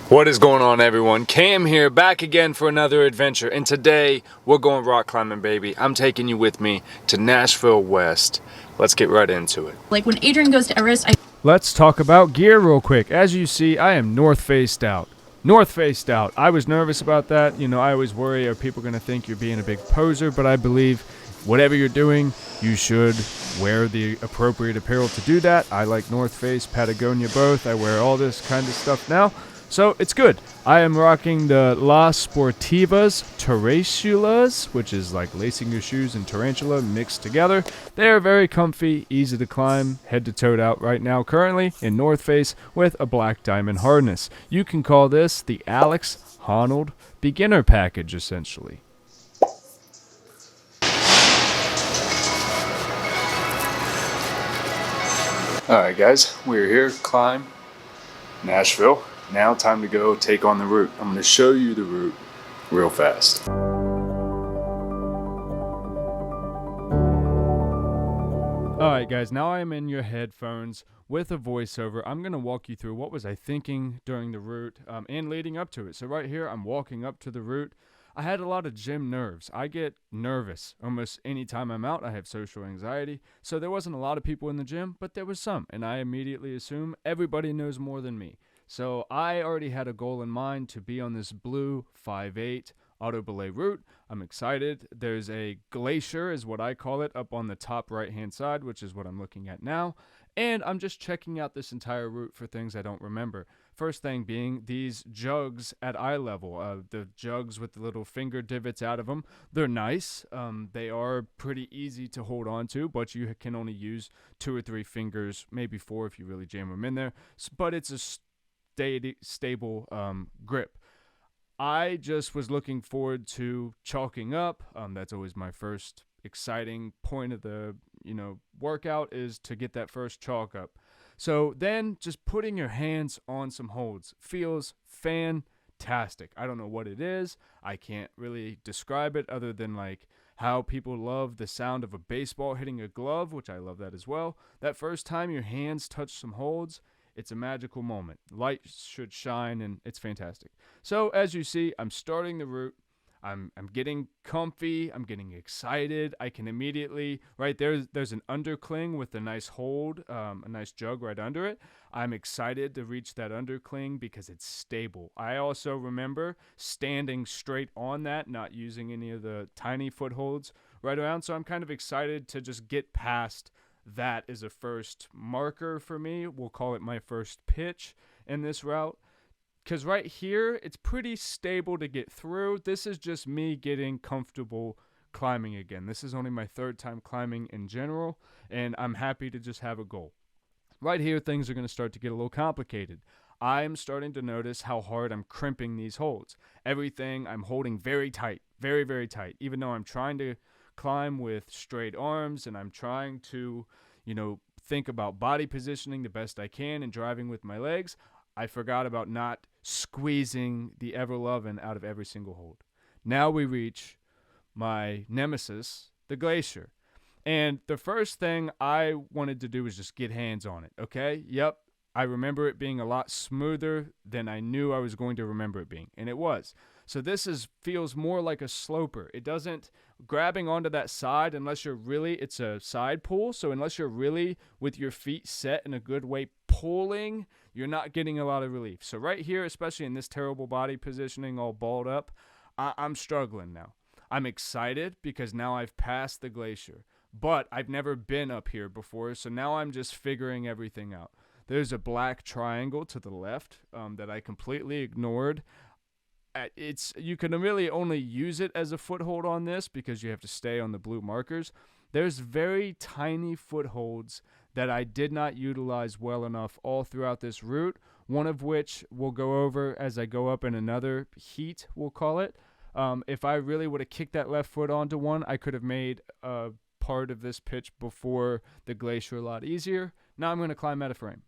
What is going on, everyone? Cam here, back again for another adventure, and today we're going rock climbing, baby. I'm taking you with me to Nashville West. Let's get right into it. Like when Adrian goes to Everest, Let's talk about gear real quick. As you see, I am north faced out. North faced out. I was nervous about that. I always worry, are people going to think you're being a big poser? But I believe whatever you're doing, you should wear the appropriate apparel to do that. I like North Face, Patagonia both. I wear all this kind of stuff now. So it's good. I am rocking the Las Sportivas Tarantulas, which is like lacing your shoes and tarantula mixed together. They are very comfy, easy to climb, head to toe out right now, currently in North Face with a black diamond harness. You can call this the Alex Honnold beginner package, essentially. Alright guys, we're here, climb Nashville. Now time to go take on the route. I'm going to show you the route real fast. Alright guys, now I am in your headphones with a voiceover. I'm going to walk you through what was I thinking during the route and leading up to it. So right here, I'm walking up to the route. I had a lot of gym nerves. I get nervous almost any time I'm out. I have social anxiety. So there wasn't a lot of people in the gym, but there was some. And I immediately assume everybody knows more than me. So I already had a goal in mind to be on this blue 5'8" auto belay route. I'm excited. There's a glacier, is what I call it, up on the top right-hand side, which is what I'm looking at now. And I'm just checking out this entire route for things I don't remember. First thing being these jugs at eye level. The jugs with the little finger divots out of them. They're nice. They are pretty easy to hold on to, but you can only use 2 or 3 fingers, maybe 4 if you really jam them in there. But it's a stable grip. I just was looking forward to chalking up. That's always my first exciting point of the workout, is to get that first chalk up. So then just putting your hands on some holds feels fantastic. I don't know what it is. I can't really describe it other than like how people love the sound of a baseball hitting a glove, which I love that as well. That first time your hands touch some holds, it's a magical moment. Light should shine, and it's fantastic. So as you see, I'm starting the route. I'm getting comfy. I'm getting excited. I can immediately, right there's an undercling with a nice hold, a nice jug right under it. I'm excited to reach that undercling because it's stable. I also remember standing straight on that, not using any of the tiny footholds right around. So I'm kind of excited to just get past that is a first marker for me. We'll call it my first pitch in this route. Because right here, it's pretty stable to get through. This is just me getting comfortable climbing again. This is only my 3rd time climbing in general, and I'm happy to just have a goal. Right here, things are going to start to get a little complicated. I'm starting to notice how hard I'm crimping these holds. Everything I'm holding very tight, very, very tight, even though I'm trying to climb with straight arms and I'm trying to, think about body positioning the best I can and driving with my legs. I forgot about not squeezing the ever-loving out of every single hold. Now we reach my nemesis, the glacier. And the first thing I wanted to do was just get hands on it, okay? Yep, I remember it being a lot smoother than I knew I was going to remember it being, and it was. So this feels more like a sloper. It doesn't grabbing onto that side unless you're really, it's a side pull. So unless you're really with your feet set in a good way pulling, you're not getting a lot of relief. So right here, especially in this terrible body positioning, all balled up, I'm struggling now. I'm excited because now I've passed the glacier, but I've never been up here before. So now I'm just figuring everything out. There's a black triangle to the left that I completely ignored. You can really only use it as a foothold on this because you have to stay on the blue markers. There's very tiny footholds that I did not utilize well enough all throughout this route, one of which we'll go over as I go up in another heat, we'll call it. If I really would have kicked that left foot onto one, I could have made a part of this pitch before the glacier a lot easier. Now I'm going to climb out of frame.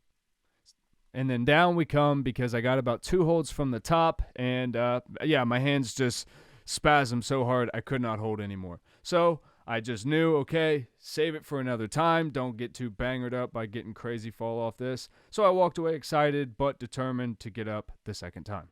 And then down we come because I got about 2 holds from the top. And, my hands just spasmed so hard I could not hold anymore. So I just knew, okay, save it for another time. Don't get too bangered up by getting crazy fall off this. So I walked away excited but determined to get up the second time.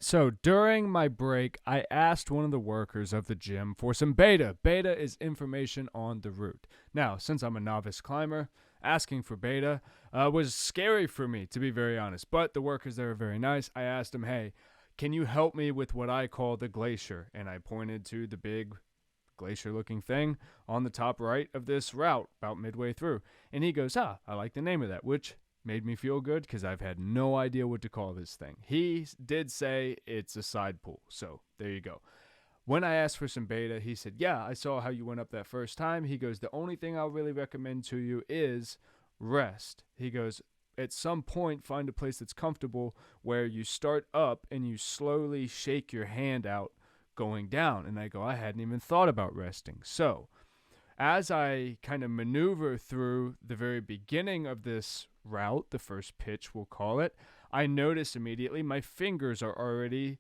So during my break, I asked one of the workers of the gym for some beta. Beta is information on the route. Now, since I'm a novice climber, asking for beta was scary for me, to be very honest. But the workers there are very nice. I asked them, hey, can you help me with what I call the glacier? And I pointed to the big glacier-looking thing on the top right of this route, about midway through. And he goes, I like the name of that, which made me feel good because I've had no idea what to call this thing. He did say it's a side pool, so there you go. When I asked for some beta, he said, yeah, I saw how you went up that first time. He goes, the only thing I'll really recommend to you is rest. He goes, at some point, find a place that's comfortable where you start up and you slowly shake your hand out going down. And I go, I hadn't even thought about resting. So as I kind of maneuver through the very beginning of this route, the first pitch we'll call it, I notice immediately my fingers are already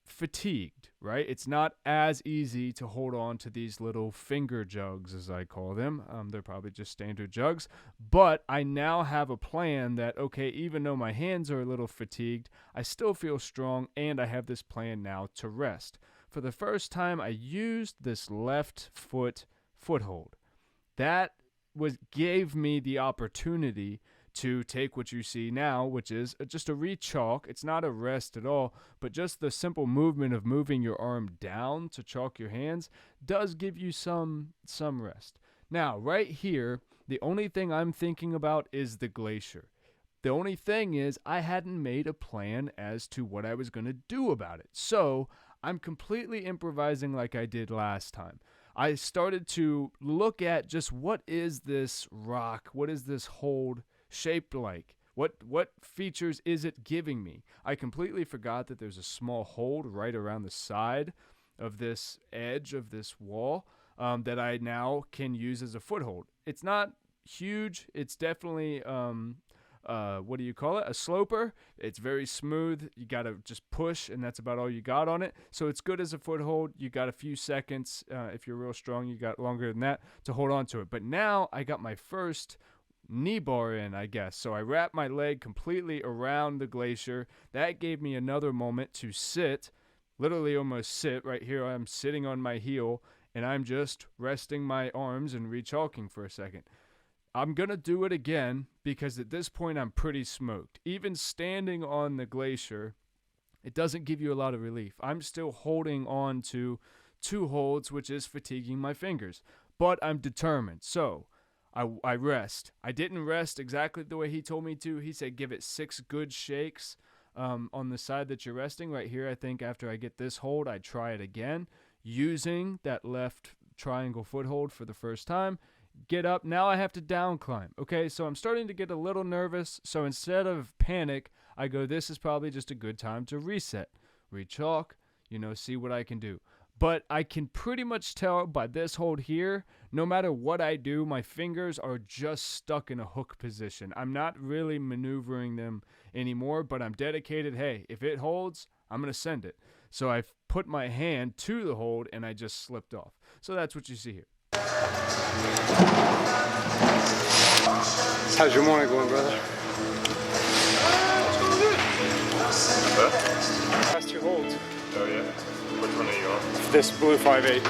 fatigued, right? It's not as easy to hold on to these little finger jugs, as I call them. They're probably just standard jugs, but I now have a plan that, okay, even though my hands are a little fatigued, I still feel strong, and I have this plan now to rest. For the first time, I used this left foot foothold. That gave me the opportunity to take what you see now, which is just a re-chalk. It's not a rest at all, but just the simple movement of moving your arm down to chalk your hands does give you some rest. Now, right here, the only thing I'm thinking about is the glacier. The only thing is I hadn't made a plan as to what I was going to do about it. So I'm completely improvising like I did last time. I started to look at just what is this rock? What is this hold shaped like? What features is it giving me? I completely forgot that there's a small hold right around the side of this edge of this wall that I now can use as a foothold. It's not huge. It's definitely what do you call it? A sloper. It's very smooth. You got to just push, and that's about all you got on it. So it's good as a foothold. You got a few seconds. If you're real strong, you got longer than that to hold on to it. But now I got my first knee bar in, I guess. So I wrapped my leg completely around the glacier. That gave me another moment to sit, literally almost sit. Right here, I'm sitting on my heel, and I'm just resting my arms and re-chalking for a second. I'm going to do it again because at this point I'm pretty smoked. Even standing on the glacier, it doesn't give you a lot of relief. I'm still holding on to two holds, which is fatiguing my fingers. But I'm determined. So I rest. I didn't rest exactly the way he told me to. He said give it 6 good shakes on the side that you're resting. Right here, I think after I get this hold, I try it again using that left triangle foothold for the first time. Get up. Now I have to down climb. Okay, so I'm starting to get a little nervous. So instead of panic, I go, this is probably just a good time to reset. Re-chalk, see what I can do. But I can pretty much tell by this hold here, no matter what I do, my fingers are just stuck in a hook position. I'm not really maneuvering them anymore, but I'm dedicated. Hey, if it holds, I'm going to send it. So I put my hand to the hold, and I just slipped off. So that's what you see here. How's your morning going, brother? Last 2 holds. Oh yeah? Which one are you on? This blue 5.8.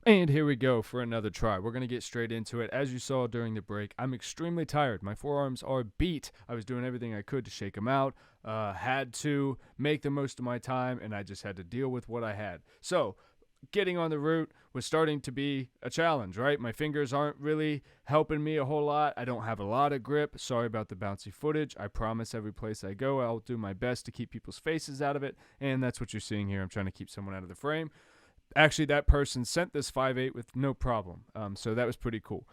And here we go for another try. We're going to get straight into it. As you saw during the break, I'm extremely tired. My forearms are beat. I was doing everything I could to shake them out. Had to make the most of my time, and I just had to deal with what I had. So getting on the route was starting to be a challenge, right? My fingers aren't really helping me a whole lot. I don't have a lot of grip. Sorry about the bouncy footage. I promise every place I go, I'll do my best to keep people's faces out of it, and that's what you're seeing here. I'm trying to keep someone out of the frame. Actually, that person sent this 5.8 with no problem, so that was pretty cool.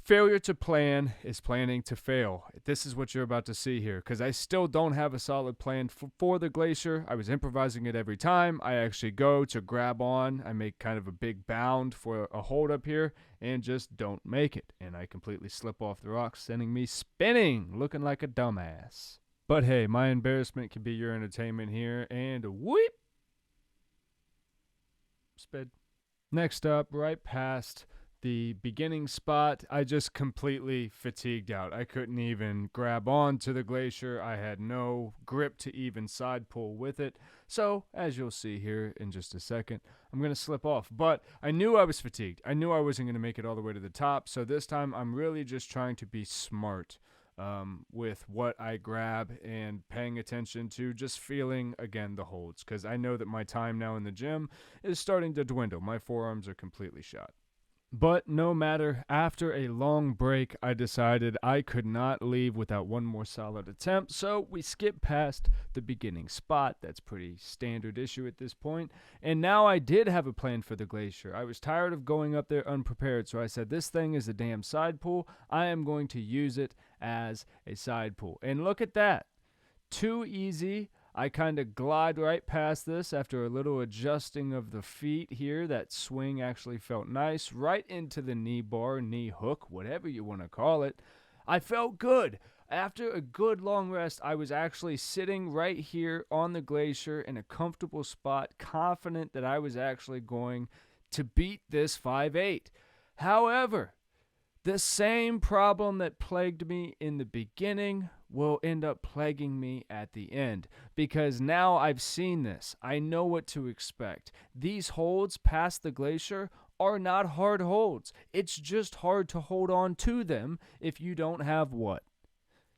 Failure to plan is planning to fail. This is what you're about to see here, because I still don't have a solid plan for the glacier. I was improvising it every time. I actually go to grab on. I make kind of a big bound for a hold up here and just don't make it. And I completely slip off the rocks, sending me spinning, looking like a dumbass. But hey, my embarrassment can be your entertainment here, and whoop! Sped. Next up, right past the beginning spot, I just completely fatigued out. I couldn't even grab on to the glacier. I had no grip to even side pull with it. So, as you'll see here in just a second, I'm going to slip off. But I knew I was fatigued. I knew I wasn't going to make it all the way to the top. So this time, I'm really just trying to be smart with what I grab and paying attention to just feeling, again, the holds. Because I know that my time now in the gym is starting to dwindle. My forearms are completely shot. But no matter, after a long break, I decided I could not leave without one more solid attempt, so we skipped past the beginning spot. That's pretty standard issue at this point. And now I did have a plan for the glacier. I was tired of going up there unprepared, so I said, this thing is a damn side pull. I am going to use it as a side pull. And look at that. Too easy. I kind of glide right past this after a little adjusting of the feet here. That swing actually felt nice. Right into the knee bar, knee hook, whatever you want to call it. I felt good. After a good long rest, I was actually sitting right here on the glacier in a comfortable spot, confident that I was actually going to beat this 5.8. However, the same problem that plagued me in the beginning will end up plaguing me at the end, because now I've seen this. I know what to expect. These holds past the glacier are not hard holds. It's just hard to hold on to them if you don't have what?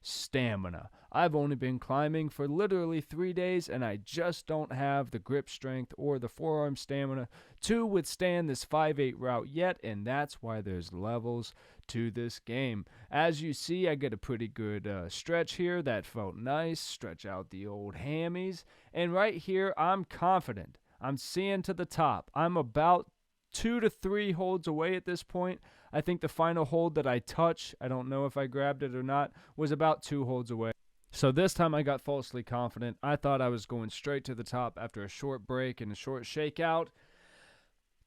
Stamina. I've only been climbing for literally 3 days, and I just don't have the grip strength or the forearm stamina to withstand this 5.8 route yet, and that's why there's levels to this game. As you see, I get a pretty good stretch here. That felt nice. Stretch out the old hammies. And right here, I'm confident. I'm seeing to the top. I'm about 2 to 3 holds away at this point. I think the final hold that I touch, I don't know if I grabbed it or not, was about 2 holds away. So this time I got falsely confident. I thought I was going straight to the top after a short break and a short shakeout.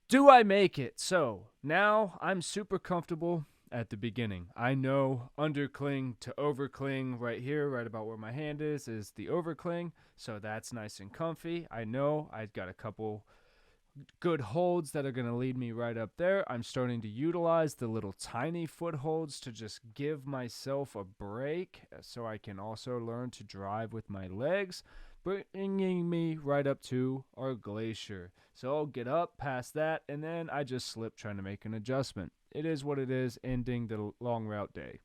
Do I make it? So now I'm super comfortable at the beginning. I know undercling to overcling right here, right about where my hand is the overcling. So that's nice and comfy. I know I've got a couple good holds that are going to lead me right up there. I'm starting to utilize the little tiny footholds to just give myself a break so I can also learn to drive with my legs, bringing me right up to our glacier. So I'll get up past that, and then I just slip trying to make an adjustment. It is what it is, ending the long route day.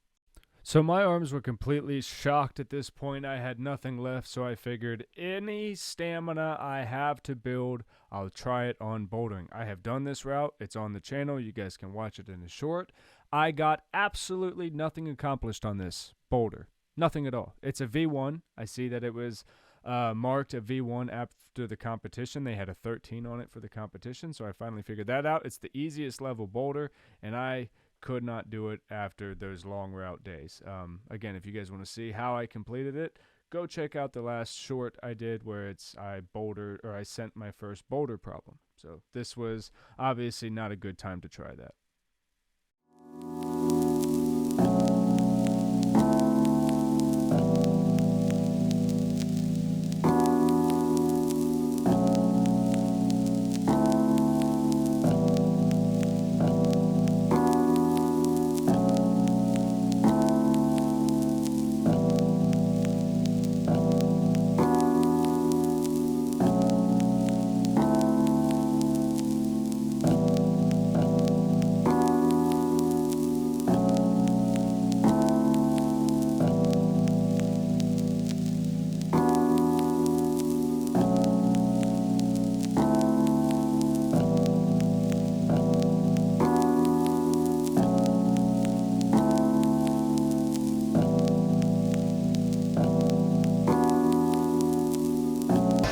So my arms were completely shocked at this point. I had nothing left, so I figured any stamina I have to build, I'll try it on bouldering. I have done this route. It's on the channel. You guys can watch it in a short. I got absolutely nothing accomplished on this boulder. Nothing at all. It's a V1. I see that it was marked a V1 after the competition. They had a 13 on it for the competition, so I finally figured that out. It's the easiest level boulder, and I could not do it after those long route days. Again, if you guys want to see how I completed it, go check out the last short I did where I sent my first boulder problem. So this was obviously not a good time to try that.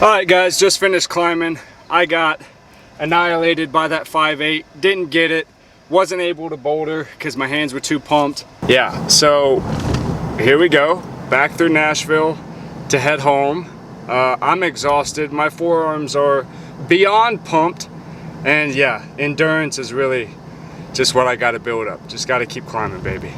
Alright guys, just finished climbing. I got annihilated by that 5'8", didn't get it, wasn't able to boulder because my hands were too pumped. Yeah, so here we go, back through Nashville to head home. I'm exhausted, my forearms are beyond pumped, and yeah, endurance is really just what I gotta build up. Just gotta keep climbing, baby.